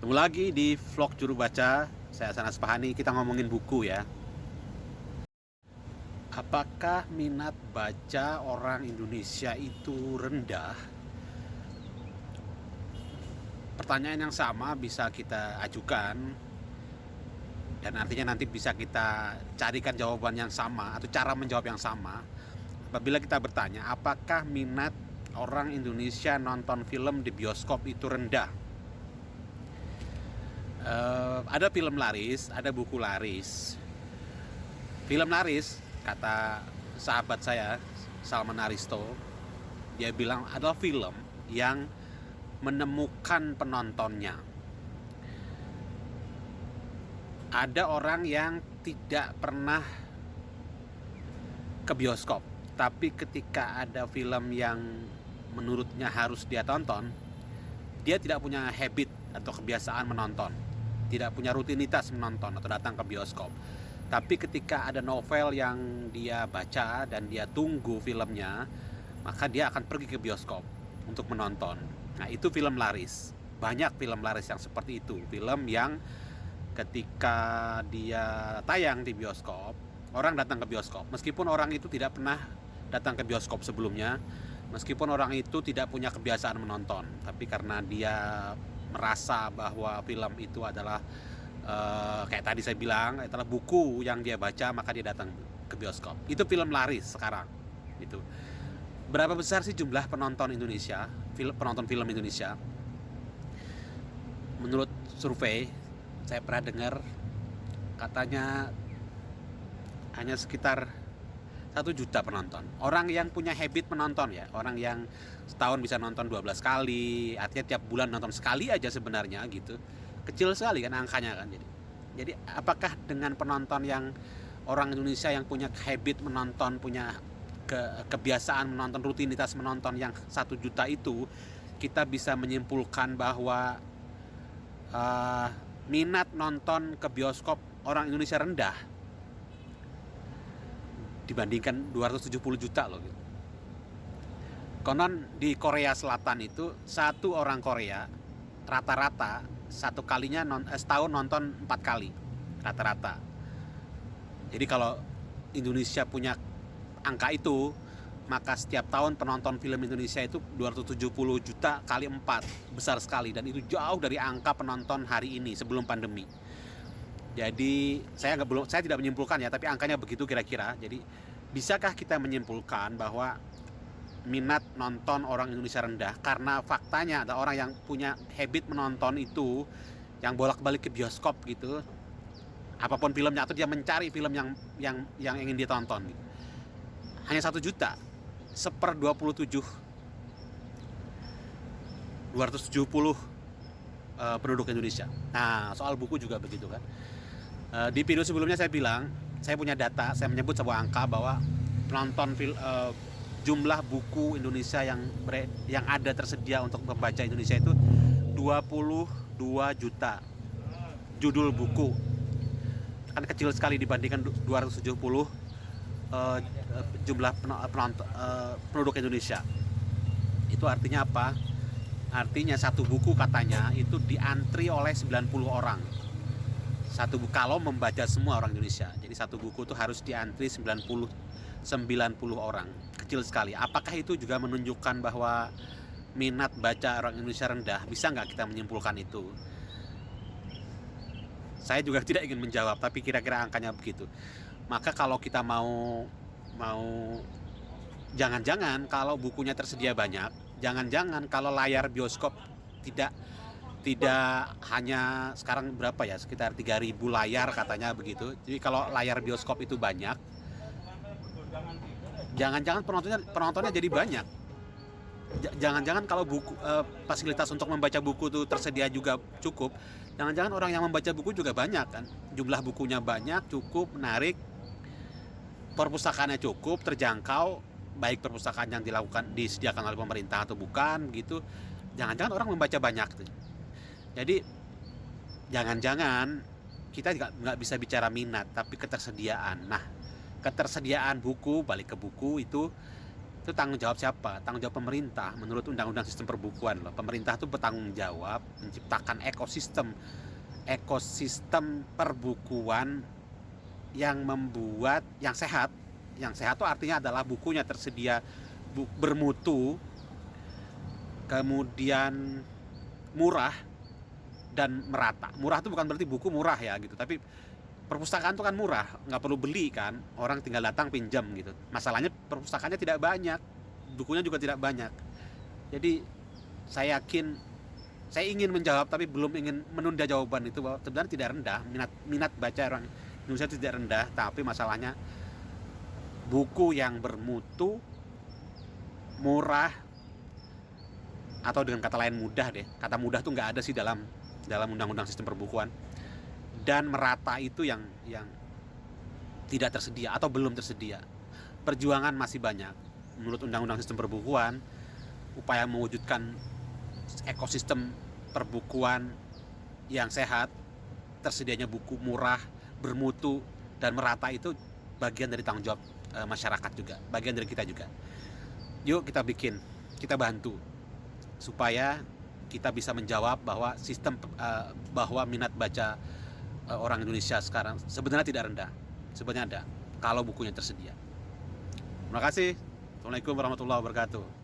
Ketemu lagi di vlog Juru Baca. Saya Sanas Pahani, kita ngomongin buku ya. Apakah minat baca orang Indonesia itu rendah? Pertanyaan yang sama bisa kita ajukan, dan artinya nanti bisa kita carikan jawaban yang sama atau cara menjawab yang sama apabila kita bertanya apakah minat orang Indonesia nonton film di bioskop itu rendah. Ada film laris, ada buku laris. Film laris, kata sahabat saya Salman Aristo, dia bilang adalah film yang menemukan penontonnya. Ada orang yang tidak pernah ke bioskop, tapi ketika ada film yang menurutnya harus dia tonton, dia tidak punya habit atau kebiasaan menonton, tidak punya rutinitas menonton atau datang ke bioskop. Tapi ketika ada novel yang dia baca dan dia tunggu filmnya, maka dia akan pergi ke bioskop untuk menonton. Nah, itu film laris. Banyak film laris yang seperti itu. Film yang ketika dia tayang di bioskop, orang datang ke bioskop. Meskipun orang itu tidak pernah datang ke bioskop sebelumnya, meskipun orang itu tidak punya kebiasaan menonton, tapi karena dia merasa bahwa film itu adalah kayak tadi saya bilang, adalah buku yang dia baca, maka dia datang ke bioskop. Itu film laris sekarang. Itu. Berapa besar sih jumlah penonton Indonesia, penonton film Indonesia? Menurut survei, saya pernah dengar katanya hanya sekitar 1 juta penonton. Orang yang punya habit menonton ya, orang yang setahun bisa nonton 12 kali, artinya tiap bulan nonton sekali aja sebenarnya gitu. Kecil sekali kan angkanya kan. Jadi apakah dengan penonton yang orang Indonesia yang punya habit menonton, punya kebiasaan menonton, rutinitas menonton yang 1 juta itu, kita bisa menyimpulkan bahwa minat nonton ke bioskop orang Indonesia rendah dibandingkan 270 juta loh gitu. Konon di Korea Selatan itu satu orang Korea rata-rata satu kalinya setahun nonton 4 kali rata-rata. Jadi kalau Indonesia punya angka itu, maka setiap tahun penonton film Indonesia itu 270 juta kali 4, besar sekali, dan itu jauh dari angka penonton hari ini sebelum pandemi. Jadi saya tidak menyimpulkan ya, tapi angkanya begitu kira-kira. Jadi bisakah kita menyimpulkan bahwa minat nonton orang Indonesia rendah karena faktanya ada orang yang punya habit menonton itu, yang bolak-balik ke bioskop gitu, apapun filmnya, atau dia mencari film yang ingin dia tonton gitu. Hanya 1 juta, 1/27 270 penduduk Indonesia. Nah, soal buku juga begitu kan. Di video sebelumnya saya bilang, saya punya data, saya menyebut sebuah angka bahwa penonton jumlah buku Indonesia yang ada tersedia untuk membaca Indonesia itu 22 juta judul buku. Kan kecil sekali dibandingkan 270 jumlah penduduk Indonesia. Itu artinya apa? Artinya satu buku katanya itu diantri oleh 90 orang. Satu buku kalau membaca semua orang Indonesia. Jadi satu buku itu harus diantri 90 orang. Kecil sekali. Apakah itu juga menunjukkan bahwa minat baca orang Indonesia rendah? Bisa nggak kita menyimpulkan itu? Saya juga tidak ingin menjawab, tapi kira-kira angkanya begitu. Maka kalau kita mau jangan-jangan kalau bukunya tersedia banyak, jangan-jangan kalau layar bioskop tidak hanya sekarang berapa ya, sekitar 3.000 layar katanya begitu. Jadi kalau layar bioskop itu banyak, jangan-jangan penontonnya jadi banyak. Jangan-jangan kalau fasilitas untuk membaca buku itu tersedia juga cukup, jangan-jangan orang yang membaca buku juga banyak kan. Jumlah bukunya banyak, cukup, menarik, perpustakaannya cukup, terjangkau, baik perpustakaan yang disediakan oleh pemerintah atau bukan gitu. Jangan-jangan orang membaca banyak. Jadi jangan-jangan kita nggak bisa bicara minat, tapi ketersediaan. Nah, ketersediaan buku, balik ke buku itu Itu tanggung jawab siapa? Tanggung jawab pemerintah. Menurut Undang-Undang Sistem Perbukuan loh. Pemerintah itu bertanggung jawab menciptakan ekosistem perbukuan yang membuat yang sehat. Yang sehat itu artinya adalah bukunya tersedia bermutu, kemudian murah dan merata. Murah itu bukan berarti buku murah ya gitu, tapi perpustakaan itu kan murah, nggak perlu beli kan, orang tinggal datang pinjam gitu. Masalahnya perpustakaannya tidak banyak, bukunya juga tidak banyak. Jadi saya yakin, saya ingin menjawab tapi belum ingin menunda jawaban itu, bahwa sebenarnya tidak rendah minat baca orang Indonesia itu tidak rendah, tapi masalahnya buku yang bermutu, murah, atau dengan kata lain mudah deh. Kata mudah tuh nggak ada sih dalam Undang-Undang Sistem Perbukuan. Dan merata itu yang tidak tersedia atau belum tersedia. Perjuangan masih banyak. Menurut Undang-Undang Sistem Perbukuan, upaya mewujudkan ekosistem perbukuan yang sehat, tersedianya buku murah, bermutu, dan merata itu bagian dari tanggung jawab masyarakat juga, bagian dari kita juga. Yuk kita bikin, kita bantu supaya kita bisa menjawab bahwa bahwa minat baca orang Indonesia sekarang sebenarnya tidak rendah, sebenarnya ada kalau bukunya tersedia. Terima kasih. Assalamualaikum warahmatullahi wabarakatuh.